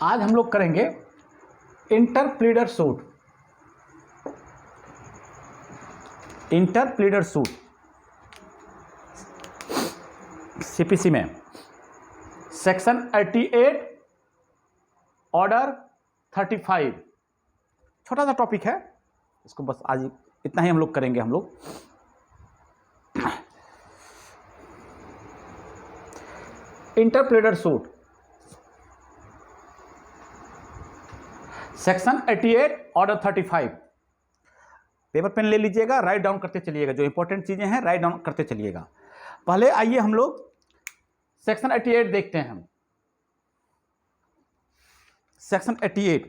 आज हम लोग करेंगे इंटरप्लीडर सूट। इंटरप्लीडर सूट सीपीसी में सेक्शन 88 ऑर्डर 35। छोटा सा टॉपिक है, इसको बस आज इतना ही हम लोग करेंगे। हम लोग interpleader suit section 88 order 35। Paper pen ले लीजिएगा, राइट डाउन करते चलिएगा। जो इंपॉर्टेंट चीजें हैं राइट डाउन करते चलिएगा। पहले आइए हम लोग सेक्शन 88 देखते हैं। हम section 88,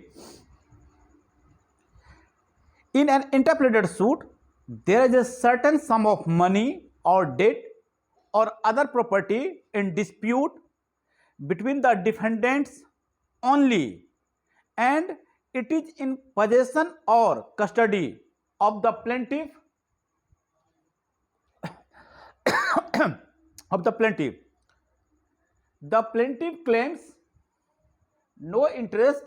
in an interpleader suit there is a certain sum of money or debt or other property in dispute between the defendants only and it is in possession or custody of the plaintiff of the plaintiff. The plaintiff claims no interest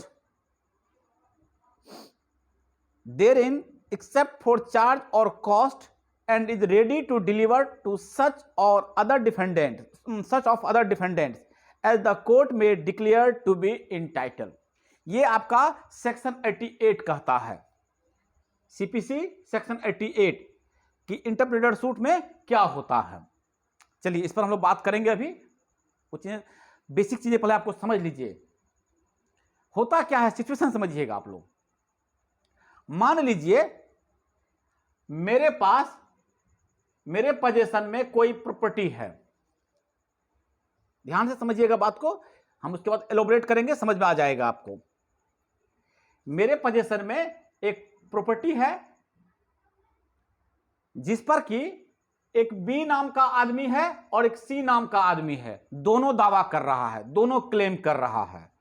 therein except for charge or cost and is ready to deliver to such or other defendants as the court may declare to be entitled. ये आपका section 88 कहता है। CPC section 88 कि इंटरप्लीडर suit में क्या होता है। चलिए इस पर हम लोग बात करेंगे। अभी कुछ बेसिक चीजें पहले आपको समझ लीजिए। होता क्या है, सिचुएशन समझिएगा आप लोग। मान लीजिए मेरे पास मेरे पोजीशन में कोई प्रॉपर्टी है। ध्यान से समझिएगा बात को, हम उसके बाद एलोबरेट करेंगे, समझ में आ जाएगा आपको। मेरे पोजीशन में एक प्रॉपर्टी है जिस पर कि एक बी नाम का आदमी है और एक सी नाम का आदमी है। दोनों दावा कर रहा है, दोनों क्लेम कर रहा है।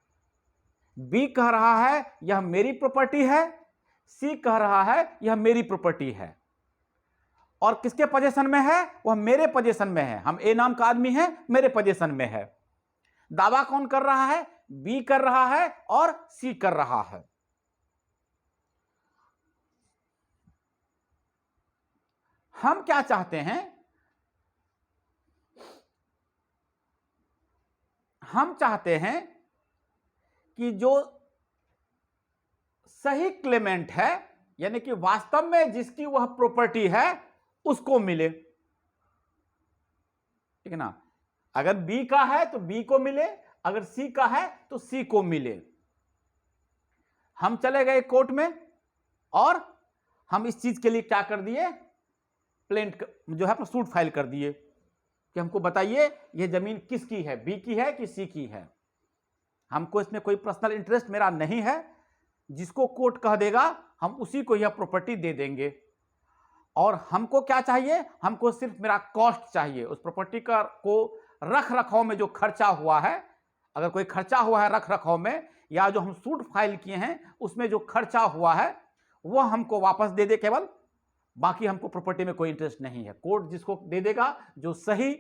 बी कह रहा है यह मेरी प्रॉपर्टी है, सी कह रहा है यह मेरी प्रॉपर्टी है। और किसके पोजीशन में है? वह मेरे पोजीशन में है। हम ए नाम का आदमी है, मेरे पोजीशन में है। दावा कौन कर रहा है? बी कर रहा है और सी कर रहा है। हम क्या चाहते हैं? हम चाहते हैं कि जो सही क्लेमेंट है, यानी कि वास्तव में जिसकी वह प्रॉपर्टी है, उसको मिले। ठीक है ना? अगर बी का है तो बी को मिले, अगर सी का है तो सी को मिले। हम चले गए कोर्ट में और हम इस चीज के लिए क्या कर दिए? प्लेंट जो है अपना सूट फाइल कर दिए कि हमको बताइए यह जमीन किसकी है, बी की है कि सी की है। हमको इसमें कोई पर्सनल इंटरेस्ट मेरा नहीं है। जिसको कोर्ट कह देगा हम उसी को यह प्रॉपर्टी दे देंगे। और हमको क्या चाहिए? हमको सिर्फ मेरा कॉस्ट चाहिए। उस प्रॉपर्टी का को रख रखाव में जो खर्चा हुआ है, अगर कोई खर्चा हुआ है रख रखाव में, या जो हम सूट फाइल किए हैं उसमें जो खर्चा हुआ है वह हमको वापस दे दे केवल। बाकी हमको प्रॉपर्टी में कोई इंटरेस्ट नहीं है। कोर्ट जिसको दे देगा, जो सही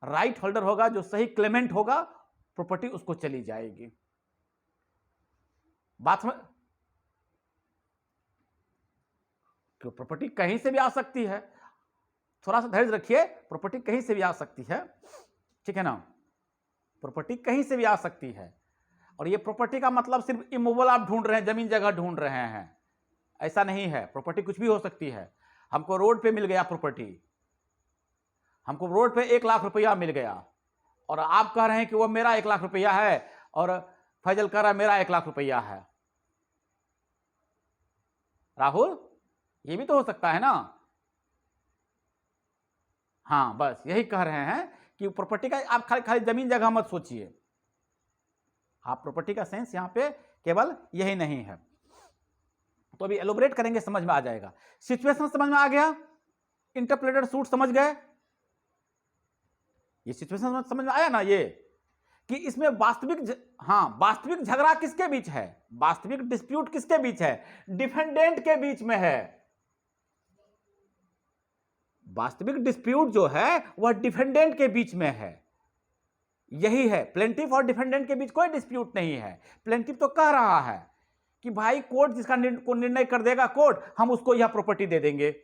राइट होल्डर होगा, जो सही क्लेमेंट होगा, प्रॉपर्टी उसको चली जाएगी। बात में क्यों? प्रॉपर्टी कहीं से भी आ सकती है। थोड़ा सा धैर्य रखिए, प्रॉपर्टी कहीं से भी आ सकती है। ठीक है ना? प्रॉपर्टी कहीं से भी आ सकती है। और ये प्रॉपर्टी का मतलब सिर्फ इमूवेबल आप ढूंढ रहे हैं, जमीन जगह ढूंढ रहे हैं, ऐसा नहीं है। प्रॉपर्टी कुछ भी हो सकती है। हमको रोड पे मिल गया प्रॉपर्टी, हमको रोड पे 1 लाख रुपया मिल गया और आप कह रहे हैं कि वह मेरा 1 लाख रुपया है और फैजल कह रहा है मेरा 1 लाख रुपया है। राहुल, ये भी तो हो सकता है ना? हाँ, बस यही कह रहे हैं कि प्रॉपर्टी का आप खाली खाली जमीन जगह मत सोचिए। आप प्रॉपर्टी का सेंस यहां पे केवल यही नहीं है। तो अभी एलोबरेट करेंगे, समझ में आ जाएगा। सिचुएशन समझ में आ गया? इंटरप्लीडर सूट समझ गए? ये सिचुएशन समझ में आया ना? ये कि इसमें वास्तविक झगड़ा किसके बीच है? वास्तविक डिस्प्यूट किसके बीच है? डिफेंडेंट के बीच में है। वास्तविक डिस्प्यूट जो है वह डिफेंडेंट के बीच में है। यही है, प्लेंटिफ और डिफेंडेंट के बीच कोई डिस्प्यूट नहीं है। प्लेंटिफ तो कह रहा है कि भाई कोर्ट जिसका निर्णय कर देगा कोर्ट, हम उसको यह प्रॉपर्टी दे देंगे।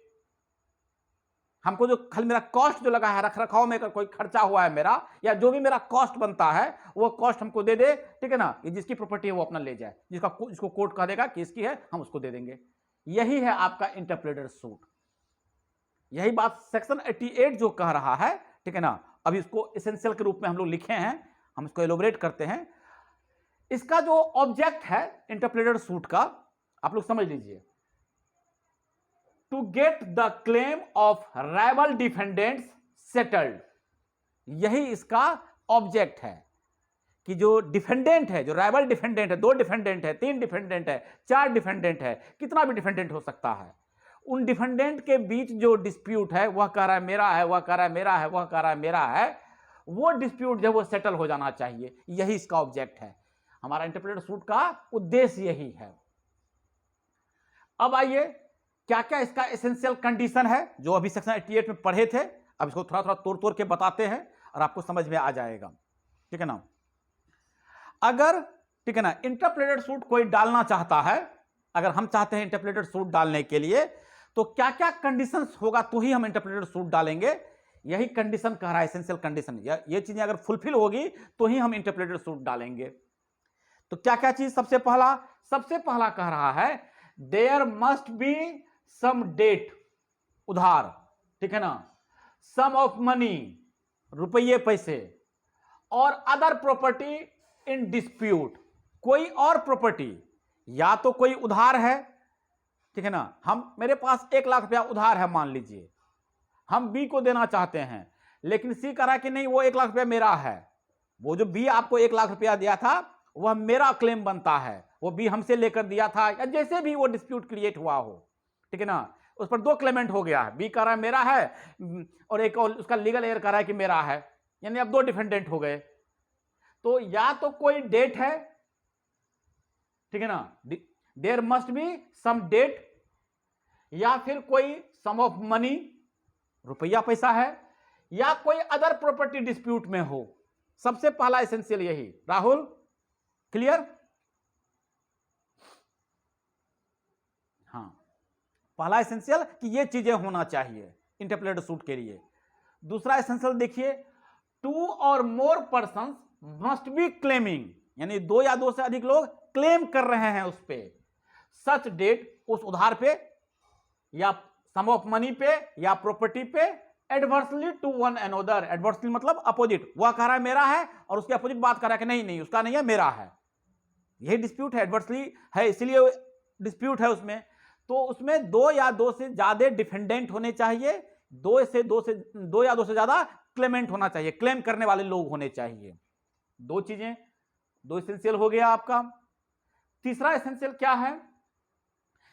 हमको जो खाली मेरा कॉस्ट जो लगा है, रख रखाव में कोई खर्चा हुआ है मेरा, या जो भी मेरा कॉस्ट बनता है वो कॉस्ट हमको दे दे, ठीक है ना। ये जिसकी प्रॉपर्टी है वो अपना ले जाए, जिसको कोर्ट कह देगा कि इसकी है, हम उसको दे देंगे। यही है आपका इंटरप्लेटर सूट। यही बात सेक्शन 88 जो कह रहा है, ठीक है ना। अभी इसको एसेंशियल के रूप में हम लोग लिखे हैं, हम इसको एलोबरेट करते हैं। इसका जो ऑब्जेक्ट है इंटरप्लेटर सूट का, आप लोग समझ लीजिए, to get the claim of rival defendants settled. यही इसका ऑब्जेक्ट है कि जो डिफेंडेंट है, जो राइवल डिफेंडेंट है, 2 डिफेंडेंट है, 3 डिफेंडेंट है, 4 डिफेंडेंट है, कितना भी डिफेंडेंट हो सकता है, उन डिफेंडेंट के बीच जो डिस्प्यूट है, वह कह रहा है मेरा है, वह कह रहा है मेरा है, वह कह रहा है मेरा है, वो डिस्प्यूट जो वो सेटल हो जाना चाहिए। यही इसका ऑब्जेक्ट है। हमारा इंटरप्लेटर सूट का उद्देश्य यही है। अब आइए, क्या क्या इसका एसेंशियल कंडीशन है जो अभी सेक्शन 88 में पढ़े थे, अब इसको थोड़ा थोड़ा तोड़ तोड़ के बताते हैं और आपको समझ में आ जाएगा, ठीक है ना। अगर, ठीक है ना, इंटरप्लेटर सूट कोई डालना चाहता है, अगर हम चाहते हैं इंटरप्लेटर सूट डालने के लिए, तो क्या क्या कंडीशंस होगा तो ही हम इंटरप्लेटर सूट डालेंगे। यही कंडीशन कह रहा है, एसेंशियल कंडीशन। ये चीजें अगर फुलफिल होगी तो ही हम इंटरप्लेटर सूट डालेंगे। तो क्या क्या चीज, सबसे पहला कह रहा है, there must be some debt, उधार, ठीक है ना, सम ऑफ मनी, रुपये पैसे, और अदर प्रॉपर्टी इन डिस्प्यूट, कोई और प्रॉपर्टी, या तो कोई उधार है, ठीक है ना, मेरे पास 1 लाख रुपया उधार है मान लीजिए, हम बी को देना चाहते हैं, लेकिन सी कह रहा है कि नहीं वो 1 लाख रुपया मेरा है। वो जो बी आपको 1 लाख रुपया दिया था वह मेरा क्लेम बनता है, वो बी हमसे लेकर दिया था, या जैसे भी वो डिस्प्यूट क्रिएट हुआ हो, ठीक है ना। उस पर 2 क्लेमेंट हो गया है, बी कह रहा है मेरा है और एक और उसका लीगल एयर कह रहा है कि मेरा है, यानी अब 2 डिफेंडेंट हो गए। तो या तो कोई डेट है, ठीक है ना, there must be some debt, या फिर कोई सम ऑफ मनी, रुपया पैसा है, या कोई अदर प्रॉपर्टी डिस्प्यूट में हो। सबसे पहला एसेंशियल यही। राहुल, क्लियर? हाँ, पहला एसेंशियल कि ये चीजें होना चाहिए इंटरप्लेटर सूट के लिए। दूसरा एसेंशियल देखिए, 2 और मोर पर्संस मस्ट बी क्लेमिंग, यानी 2 या 2 से अधिक लोग क्लेम कर रहे हैं उस पे, सच डेट, उस उधार पे या सम ऑफ मनी पे या प्रॉपर्टी पे, adversely to one another. Adversely मतलब अपोजिट, वह कह रहा है मेरा है और उसके अपोजिट बात कर रहा है कि नहीं नहीं उसका नहीं है मेरा है। यही डिस्प्यूट है, एडवर्सली है इसलिए डिस्प्यूट है उसमें। तो उसमें 2 या 2 से ज्यादा डिफेंडेंट होने चाहिए, 2 या 2 से ज्यादा क्लेमेंट होना चाहिए, क्लेम करने वाले लोग होने चाहिए। 2 चीजें, 2 एसेंशियल हो गया आपका। तीसरा एसेंशियल क्या है,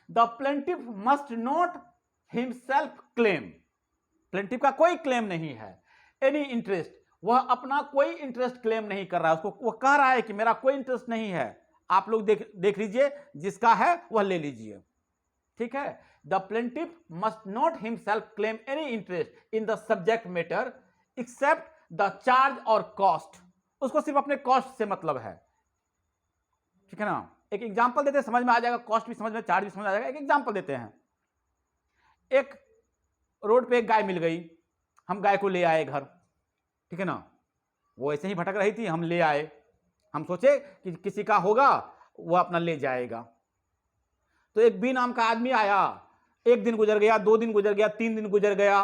the plaintiff must not himself claim. Plaintiff का कोई क्लेम नहीं है, एनी इंटरेस्ट, वह अपना कोई इंटरेस्ट क्लेम नहीं कर रहा है, उसको वह कह रहा है कि मेरा कोई इंटरेस्ट नहीं है। आप लोग देख लीजिए, जिसका है वह ले लीजिए, ठीक है। The plaintiff must not himself claim any interest in the subject matter except the charge और कॉस्ट। उसको सिर्फ अपने कॉस्ट से मतलब है, ठीक है ना। एक एग्जांपल देते हैं, समझ में आ जाएगा, कॉस्ट भी समझ में, चार्ज भी समझ आ जाएगा। एक एग्जांपल देते हैं, एक रोड पे एक गाय मिल गई, हम गाय को ले आए घर, ठीक है ना। वो ऐसे ही भटक रही थी, हम ले आए, हम सोचे कि किसी का होगा वो अपना ले जाएगा। तो एक बी नाम का आदमी आया, 1 दिन गुजर गया, 2 दिन गुजर गया, 3 दिन गुजर गया।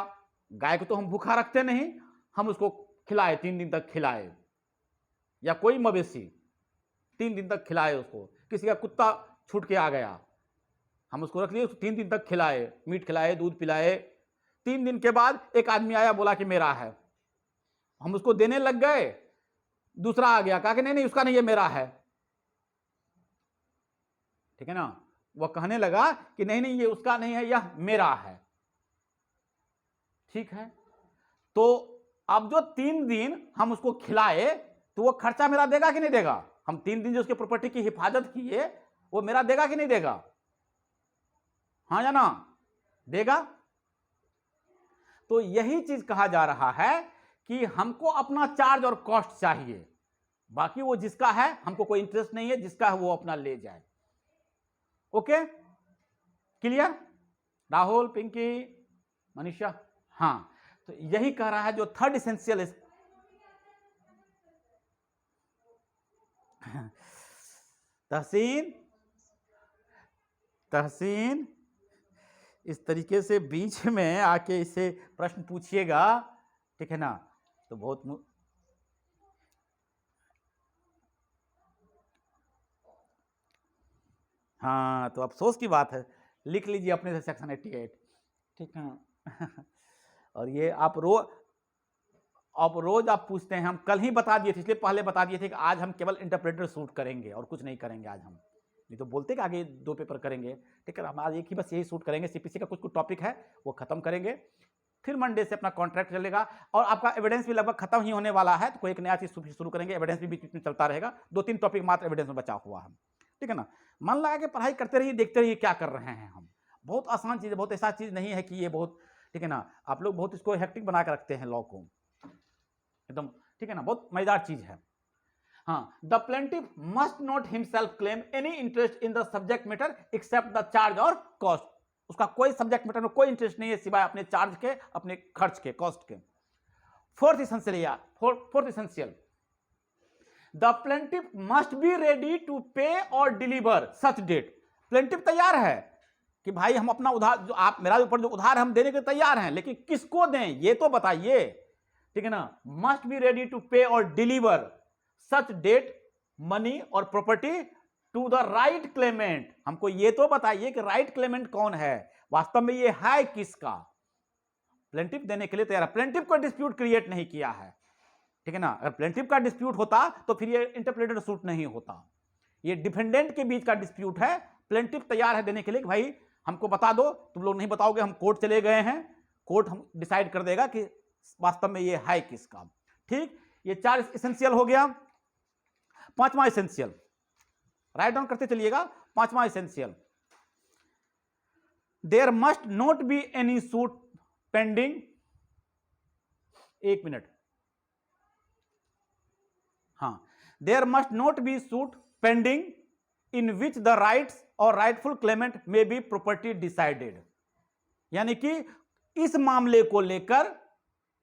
गाय को तो हम भूखा रखते नहीं, हम उसको खिलाए, 3 दिन तक खिलाए, या कोई मवेशी 3 दिन तक खिलाए उसको। किसी का कुत्ता छूट के आ गया, हम उसको रख लिए, उसको 3 दिन तक खिलाए, मीट खिलाए, दूध पिलाए। 3 दिन के बाद एक आदमी आया, बोला कि मेरा है, हम उसको देने लग गए, दूसरा आ गया, कहा कि नहीं नहीं उसका नहीं है, मेरा है, ठीक है ना। वह कहने लगा कि नहीं नहीं ये उसका नहीं है, यह मेरा है, ठीक है। तो अब जो 3 दिन हम उसको खिलाए, तो वो खर्चा मेरा देगा कि नहीं देगा? हम 3 दिन जो उसके प्रॉपर्टी की हिफाजत किए, वो मेरा देगा कि नहीं देगा? हाँ या ना? देगा। तो यही चीज कहा जा रहा है कि हमको अपना चार्ज और कॉस्ट चाहिए, बाकी वो जिसका है हमको कोई इंटरेस्ट नहीं है, जिसका है वो अपना ले जाए। Okay, clear? राहुल, पिंकी, मनीषा, हाँ, तो यही कह रहा है जो थर्ड इसेंशियल है। तहसीन, तहसीन, इस तरीके से बीच में आके इसे प्रश्न पूछिएगा, ठीक है ना, तो बहुत हाँ, तो अफसोस की बात है, लिख लीजिए अपने से सेक्शन 88, ठीक है। और ये आप रोज आप पूछते हैं, हम कल ही बता दिए थे, इसलिए पहले बता दिए थे कि आज हम केवल इंटरप्रेटर शूट करेंगे और कुछ नहीं करेंगे आज हम, नहीं तो बोलते कि आगे 2 पेपर करेंगे, ठीक है। हम आज एक ही बस यही शूट करेंगे, सीपीसी का कुछ कुछ टॉपिक है वो खत्म करेंगे, फिर मंडे से अपना कॉन्ट्रैक्ट चलेगा और आपका एविडेंस भी लगभग खत्म ही होने वाला है, तो कोई एक नया चीज शुरू करेंगे, एविडेंस भी बीच बीच में चलता रहेगा, 2-3 टॉपिक मात्र एविडेंस में बचा हुआ है, ठीक है ना। मन लगा के पढ़ाई करते रहिए, देखते रहिए क्या कर रहे हैं हम, बहुत आसान चीज है, बहुत ऐसा चीज नहीं है कि ये बहुत, ठीक है ना, आप लोग बहुत इसको हेक्टिक बना के रखते हैं लॉ को, एकदम, ठीक है ना, बहुत मजेदार चीज है। हाँ, the plaintiff must not himself claim any interest in the subject matter except the charge और कॉस्ट, उसका कोई सब्जेक्ट मैटर में कोई इंटरेस्ट नहीं है सिवाय अपने चार्ज के, अपने खर्च के, कॉस्ट के। Fourth essential, the plaintiff must be ready to pay और डिलीवर सच डेट, प्लेंटिफ तैयार है कि भाई हम अपना उधार, जो आप मेरा ऊपर जो उधार हम देने के तैयार हैं, लेकिन किसको दें ये तो बताइए, ठीक है ना। Must be ready to pay और डिलीवर सच डेट, मनी और property to the right claimant, हमको ये तो बताइए कि राइट क्लेमेंट कौन है, वास्तव में ये है किसका, प्लेंटिफ देने के लिए तैयार है, प्लेंटिफ को डिस्प्यूट क्रिएट नहीं किया है, ठीक है ना। अगर प्लेंटिफ का डिस्प्यूट होता तो फिर ये इंटरप्रेटर सूट नहीं होता, ये डिफेंडेंट के बीच का डिस्प्यूट है, प्लेंटिफ तैयार है देने के लिए कि भाई हमको बता दो, तुम लोग नहीं बताओगे, हम कोर्ट चले गए हैं, कोर्ट हम डिसाइड कर देगा कि वास्तव में ये है किसका, ठीक। ये 4 इसेंशियल हो गया। 5वां इसेंशियल, राइट डाउन करते चलिएगा। 5वां essential, there must not be any suit pending, 1 minute, हाँ, there must not be suit pending in which the rights और rightful claimant may be property decided, यानी कि इस मामले को लेकर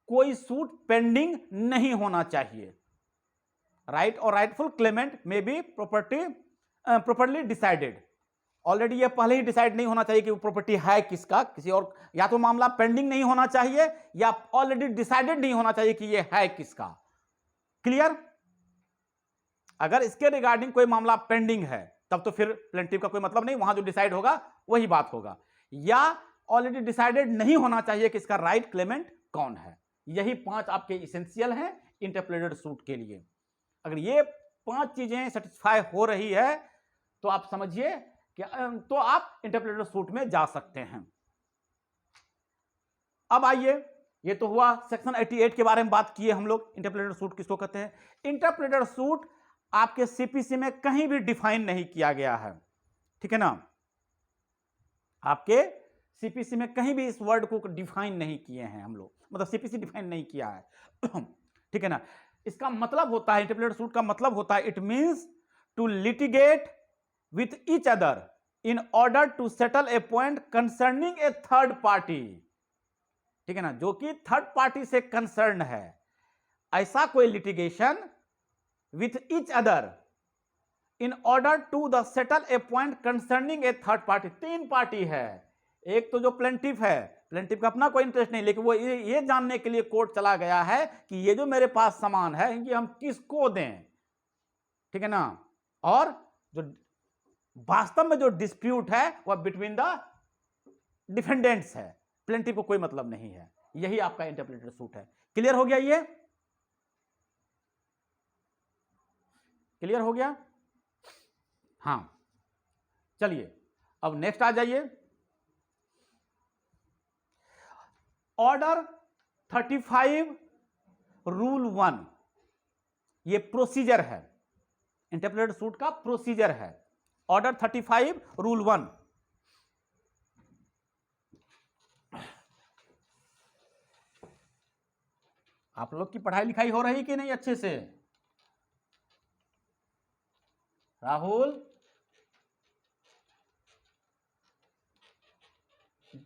कोई सूट पेंडिंग नहीं होना चाहिए, राइट और rightful claimant may B properly decided, already ये पहले ही डिसाइड नहीं होना चाहिए कि वो प्रॉपर्टी है किसका, किसी और, या तो मामला पेंडिंग नहीं होना चाहिए या ऑलरेडी डिसाइडेड नहीं होना चाहिए कि ये है किसका, क्लियर। अगर इसके रिगार्डिंग कोई मामला पेंडिंग है तब तो फिर प्लेंटिफ का कोई मतलब नहीं, वहां जो डिसाइड होगा वही बात होगा, या ऑलरेडी डिसाइडेड नहीं होना चाहिए कि इसका राइट क्लेमेंट कौन है। यही 5 आपके इसेंशियल हैं इंटरप्लेटेड सूट के लिए। अगर ये 5 चीजें सेटिस्फाई हो रही है तो आप समझिए कि तो आप इंटरप्लेटेड सूट में जा सकते हैं। अब आइए, ये तो हुआ सेक्शन 88 के बारे में बात किए हम लोग, इंटरप्लेटेड सूट किसको कहते हैं। इंटरप्लेटेड सूट आपके सीपीसी में कहीं भी डिफाइन नहीं किया गया है, ठीक है ना, आपके सीपीसी में कहीं भी इस वर्ड को डिफाइन नहीं किए हैं हम लोग, मतलब सीपीसी डिफाइन नहीं किया है, ठीक है ना। इसका मतलब होता है, इंटरप्लेटेड सूट का मतलब होता है, it means to litigate with each other in order to settle a point concerning a third party, ठीक है ना, जो कि थर्ड पार्टी से कंसर्न है, ऐसा कोई litigation with each other in order to the settle a point concerning a third party. 3 party है, एक तो जो प्लेंटिफ है, प्लेंटिफ का अपना कोई इंटरेस्ट नहीं, लेकिन वो ये जानने के लिए कोर्ट चला गया है कि ये जो मेरे पास सामान है ये हम किसको दें, ठीक है ना, और जो वास्तव में जो डिस्प्यूट है वह बिटवीन द डिफेंडेंट्स है, प्लेंटिफ को कोई मतलब नहीं है। यही आपका इंटरप्रेटेड सूट है। क्लियर हो गया, ये क्लियर हो गया, हाँ। चलिए अब नेक्स्ट आ जाइए, ऑर्डर 35 रूल 1, ये प्रोसीजर है, इंटरप्रेटेड सूट का प्रोसीजर है। ऑर्डर 35 रूल 1, आप लोग की पढ़ाई लिखाई हो रही कि नहीं अच्छे से? राहुल,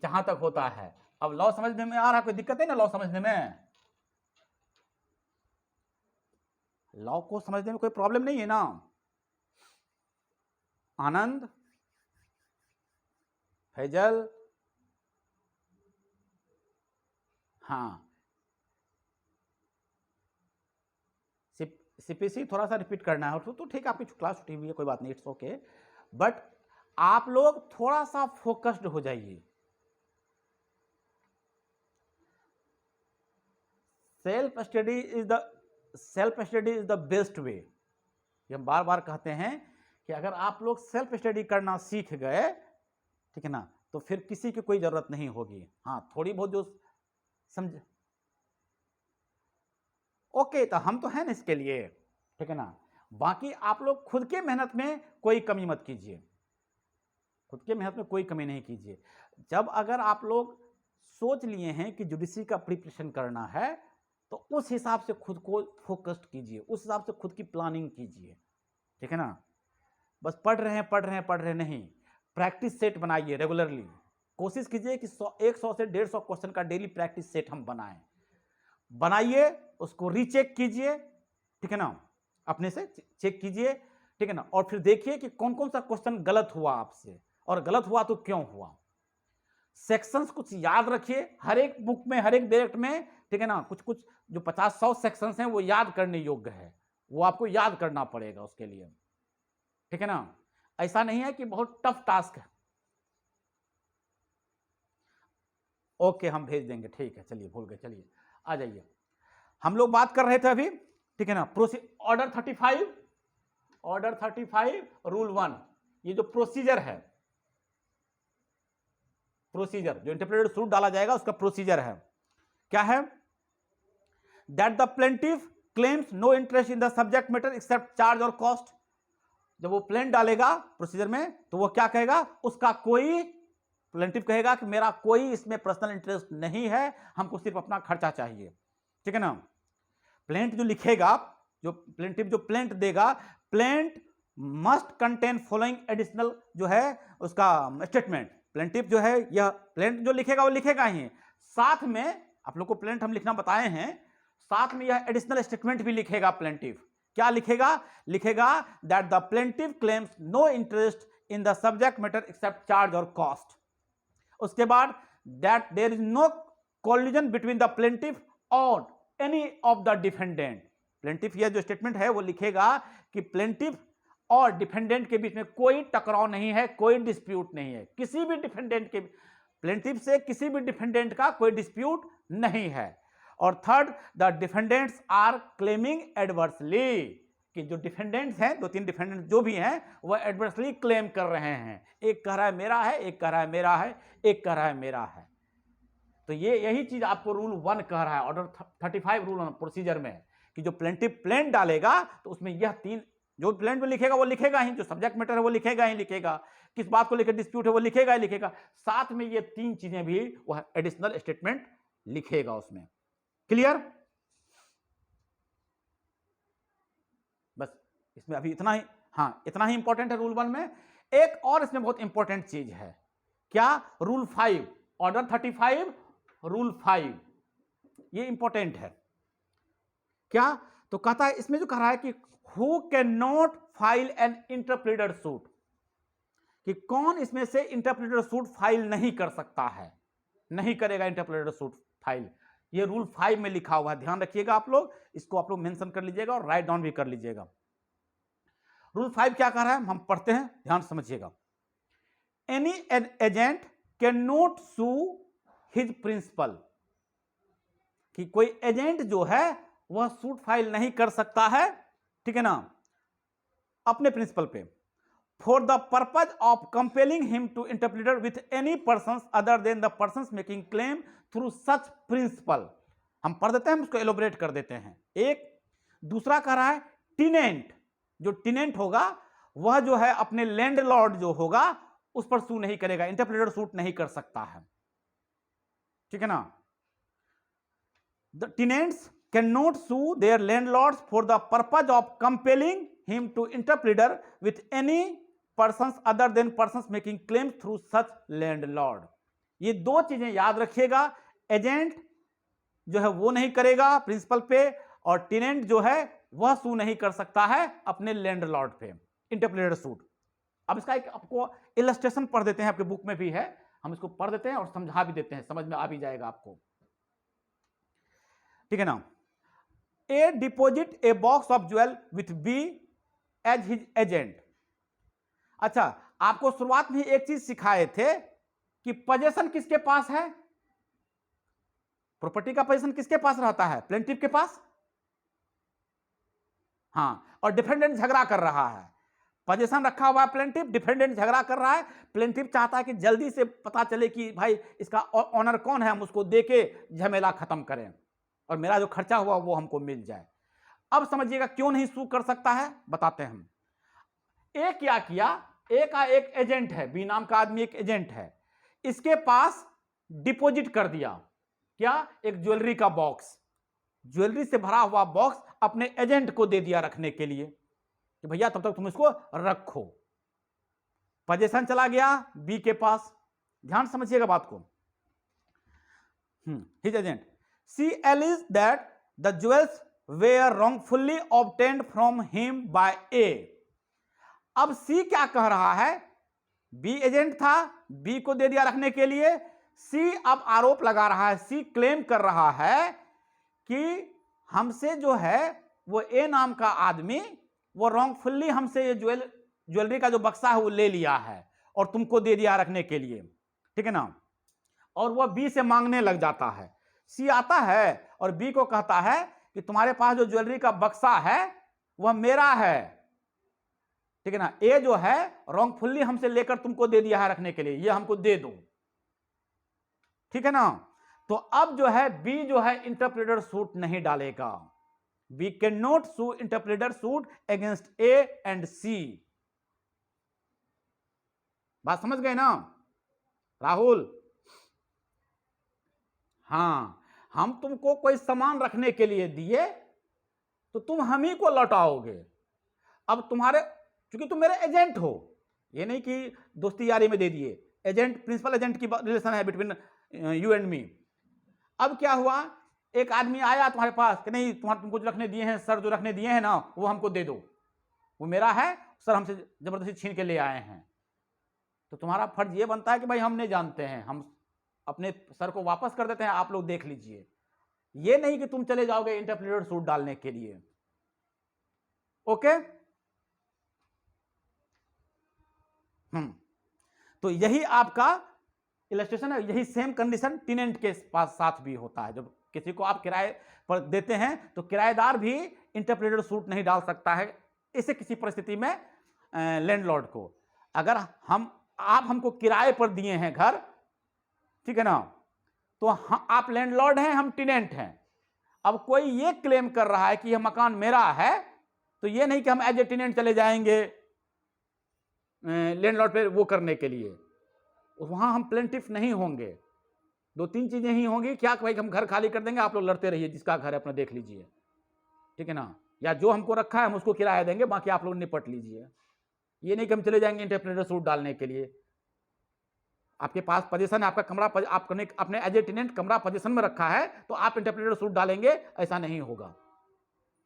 जहां तक होता है, अब लॉ समझने में आ रहा, कोई दिक्कत है ना लॉ समझने में? लॉ को समझने में कोई प्रॉब्लम नहीं है ना? आनंद, फैजल, हाँ, सीपीसी थोड़ा सा रिपीट करना है तो ठीक है, आपकी क्लास छुट्टी हुई है, कोई बात नहीं, इट्स ओके, बट आप लोग थोड़ा सा फोकस्ड हो जाइए। Self study is the best way. ये हम बार बार कहते हैं कि अगर आप लोग सेल्फ स्टडी करना सीख गए, ठीक है ना, तो फिर किसी की कोई जरूरत नहीं होगी। हाँ, थोड़ी बहुत जो समझ, ओके, तो हम तो हैं ना इसके लिए, ठीक है ना। बाकी आप लोग खुद के मेहनत में कोई कमी मत कीजिए, खुद के मेहनत में कोई कमी नहीं कीजिए। जब अगर आप लोग सोच लिए हैं कि जुडिशरी का प्रिपरेशन करना है, तो उस हिसाब से खुद को फोकस्ड कीजिए, उस हिसाब से खुद की प्लानिंग कीजिए, ठीक है ना। बस पढ़ रहे हैं नहीं, प्रैक्टिस सेट बनाइए रेगुलरली। कोशिश कीजिए कि 100 से 150 क्वेश्चन का डेली प्रैक्टिस सेट हम बनाइए, उसको रीचेक कीजिए, ठीक है ना, अपने से चेक कीजिए, ठीक है ना, और फिर देखिए कि कौन कौन सा क्वेश्चन गलत हुआ आपसे, और गलत हुआ तो क्यों हुआ। सेक्शंस कुछ याद रखिए, हर एक बुक में, हर एक डायरेक्ट में, ठीक है ना, कुछ कुछ जो 50-100 सेक्शंस हैं वो याद करने योग्य है, वो आपको याद करना पड़ेगा उसके लिए, ठीक है ना। ऐसा नहीं है कि बहुत टफ टास्क है। ओके, हम भेज देंगे, ठीक है, चलिए, भूल गए, चलिए आ जाइए। हम लोग बात कर रहे थे अभी, ठीक है ना, ऑर्डर 35 रूल 1, ये जो प्रोसीजर है, प्रोसीजर जो इंटरप्रेटेड सूट डाला जाएगा उसका प्रोसीजर है, क्या है? That the plaintiff claims no interest in the subject matter except charge और कॉस्ट। जब वो प्लेंट डालेगा प्रोसीजर में, तो वो क्या कहेगा? उसका कोई, प्लेंटिफ कहेगा कि मेरा कोई इसमें पर्सनल इंटरेस्ट नहीं है, हमको सिर्फ अपना खर्चा चाहिए, ठीक है ना। प्लेंट जो लिखेगा, जो प्लेंटिफ जो प्लेंट देगा, plaint must contain following additional जो है उसका स्टेटमेंट। प्लेंटिफ जो है, यह प्लेंट जो लिखेगा वो लिखेगा ही, साथ में आप लोग को प्लेंट हम लिखना बताए हैं, साथ में यह एडिशनल स्टेटमेंट भी लिखेगा प्लेंटिफ। क्या लिखेगा? लिखेगा that the plaintiff claims no interest in the subject matter except charge और कॉस्ट। उसके बाद that there is no collusion between the plaintiff और any of the defendant. Plaintiff यह जो स्टेटमेंट है वो लिखेगा कि प्लेंटिफ और डिफेंडेंट के बीच में कोई टकराव नहीं है, कोई डिस्प्यूट नहीं है, किसी भी डिफेंडेंट के, प्लेंटिफ से किसी भी डिफेंडेंट का कोई डिस्प्यूट नहीं है। और third, the defendants are claiming adversely, कि जो डिफेंडेंट्स हैं, 2-3 डिफेंडेंट जो भी हैं, वह एडवर्सली क्लेम कर रहे हैं। एक कह रहा है मेरा है, एक कह रहा है मेरा है, एक कह रहा है मेरा है। तो ये यही चीज आपको रूल 1 कह रहा है, ऑर्डर 35 रूल ऑन प्रोसीजर में, कि जो प्लेंटिफ प्लेंट डालेगा तो उसमें यह 3, जो प्लेंट में लिखेगा वो लिखेगा ही, जो सब्जेक्ट मैटर है वो लिखेगा ही लिखेगा, किस बात को लेकर डिस्प्यूट है वो लिखेगा ही लिखेगा, साथ में ये 3 चीजें भी वह एडिशनल स्टेटमेंट लिखेगा उसमें। क्लियर? बस इसमें अभी इतना ही, हाँ इतना ही इंपॉर्टेंट है रूल 1 में। एक और इसमें बहुत इंपॉर्टेंट चीज है, क्या? रूल 5, ऑर्डर 35 रूल 5, ये इंपॉर्टेंट है। क्या? तो कहता है, इसमें जो कह रहा है कि who can not file an interpreter suit, कि कौन इसमें से इंटरप्रेटर सूट फाइल नहीं कर सकता है, नहीं करेगा इंटरप्रेटर सूट फाइल। ये रूल 5 में लिखा हुआ है, ध्यान रखिएगा आप लोग, इसको आप लोग मेंशन कर लीजिएगा और राइट डाउन भी कर लीजिएगा। रूल 5 क्या कह रहा है, हम पढ़ते हैं, ध्यान समझिएगा। Any agent can not sue his principal, कि कोई एजेंट जो है वह सूट फाइल नहीं कर सकता है, ठीक है ना, अपने प्रिंसिपल पे, for the purpose of compelling him to interpreter with any person other than the person making claim through such principal. हम पढ़ देते हैं, हम उसको एलोबरेट कर देते हैं। एक दूसरा कह रहा है टिनेंट, जो टिनेंट होगा वह जो है अपने लैंडलॉर्ड जो होगा उस पर सू नहीं करेगा, इंटरप्रेटर सूट नहीं कर सकता है, ठीक है ना। The tenants can not sue their landlords for the purpose of compelling him to interpreter with any persons other than persons making claim through such landlord. ये दो चीजें याद रखिएगा, एजेंट जो है वो नहीं करेगा प्रिंसिपल पे, और टेनेंट जो है वह सू नहीं कर सकता है अपने लैंडलॉर्ड पे, इंटरप्रीटर सूट। अब इसका एक आपको इलस्ट्रेशन पढ़ देते हैं, आपके बुक में भी है, हम इसको पढ़ देते हैं और समझा भी देते हैं, समझ में आ भी जाएगा आपको, ठीक है ना। A deposit a box of jewel with B as his agent. अच्छा, आपको शुरुआत में एक चीज सिखाए थे कि पोजीशन किसके पास है, प्रॉपर्टी का पोजीशन किसके पास रहता है, प्लेंटिफ के पास। हाँ, और डिफेंडेंट झगड़ा कर रहा है, पोजीशन रखा हुआ है प्लेंटिफ, डिफेंडेंट झगड़ा कर रहा है, प्लेंटिफ चाहता है कि जल्दी से पता चले कि भाई इसका ऑनर कौन है, हम उसको देके झमेला खत्म करें और मेरा जो खर्चा हुआ वो हमको मिल जाए। अब समझिएगा क्यों नहीं सू कर सकता है, बताते हैं हम। ए क्या किया, ए का एक एजेंट है, बी नाम का आदमी एक एजेंट है, इसके पास डिपॉजिट कर दिया क्या, एक ज्वेलरी का बॉक्स, ज्वेलरी से भरा हुआ बॉक्स अपने एजेंट को दे दिया रखने के लिए कि भैया तब तक तुम इसको रखो। पोजीशन चला गया बी के पास, ध्यान समझिएगा बात को। His agent C alleges that the jewels were wrongfully obtained from him by A. अब सी क्या कह रहा है, बी एजेंट था, बी को दे दिया रखने के लिए, सी अब आरोप लगा रहा है, सी क्लेम कर रहा है कि हमसे जो है वो ए नाम का आदमी वो रॉन्गफुली हमसे ये ज्वेलरी का जो बक्सा है वो ले लिया है और तुमको दे दिया रखने के लिए, ठीक है ना। और वह बी से मांगने लग जाता है, सी आता है और बी को कहता है कि तुम्हारे पास जो ज्वेलरी का बक्सा है वह मेरा है, ठीक है ना, ए जो है रॉन्गफुली हमसे लेकर तुमको दे दिया है रखने के लिए, ये हमको दे दो, ठीक है ना। तो अब जो है बी जो है इंटरप्रेटर सूट नहीं डालेगा, B can not sue interpreter suit against A and C. बात समझ गए ना राहुल? हां, हम तुमको कोई सामान रखने के लिए दिए तो तुम हम ही को लौटाओगे। अब तुम्हारे, क्योंकि तुम मेरे एजेंट हो, ये नहीं कि दोस्ती यारी में दे दिए, एजेंट प्रिंसिपल एजेंट की रिलेशन है बिटवीन यू एंड मी। अब क्या हुआ, एक आदमी आया तुम्हारे पास कि नहीं तुमको जो रखने दिए हैं सर, जो रखने दिए हैं ना वो हमको दे दो, वो मेरा है सर, हमसे जबरदस्ती छीन के ले आए हैं। तो तुम्हारा फर्ज ये बनता है कि भाई हम नहीं जानते हैं, हम अपने सर को वापस कर देते हैं, आप लोग देख लीजिए। ये नहीं कि तुम चले जाओगे इंटरप्रेटर सूट डालने के लिए, ओके। तो यही आपका इलस्ट्रेशन है, यही सेम कंडीशन टेनेंट के पास साथ भी होता है। जब किसी को आप किराए पर देते हैं तो किराएदार भी इंटरप्रेटर सूट नहीं डाल सकता है इसे किसी परिस्थिति में लैंडलॉर्ड को। अगर आप हमको किराए पर दिए हैं घर, ठीक है ना, तो आप लैंडलॉर्ड हैं, हम टेनेंट हैं। अब कोई ये क्लेम कर रहा है कि यह मकान मेरा है, तो ये नहीं कि हम एज ए टेनेंट चले जाएंगे लैंडलॉर्ड पे वो करने के लिए, वहां हम प्लेंटिफ नहीं होंगे। दो तीन चीजें ही होंगी, क्या भाई हम घर खाली कर देंगे, आप लोग लड़ते रहिए, जिसका घर है अपना देख लीजिए, ठीक है ना, या जो हमको रखा है हम उसको किराया देंगे, बाकी आप लोग निपट लीजिए। ये नहीं कि हम चले जाएंगे इंटरप्रेटर सूट डालने के लिए। आपके पास पोजीशन है, आपका कमरा आपने अपने एज ए टेनेंट कमरा पोजीशन में रखा है तो आप इंटरप्रेटर सूट डालेंगे, ऐसा नहीं होगा।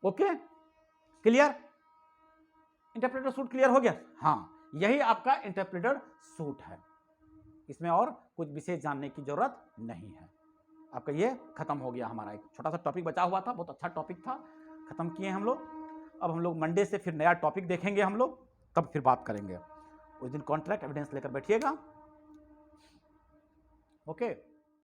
Okay, clear? Interpreter suit clear हो गया? हाँ, यही आपका इंटरप्रेटर सूट है, इसमें और कुछ विशेष जानने की जरूरत नहीं है। आपका ये खत्म हो गया, हमारा एक छोटा सा टॉपिक बचा हुआ था, बहुत अच्छा टॉपिक था, खत्म किए हम लोग। अब हम लोग मंडे से फिर नया टॉपिक देखेंगे हम लोग, तब फिर बात करेंगे। उस दिन कॉन्ट्रैक्ट एविडेंस लेकर बैठिएगा, ओके।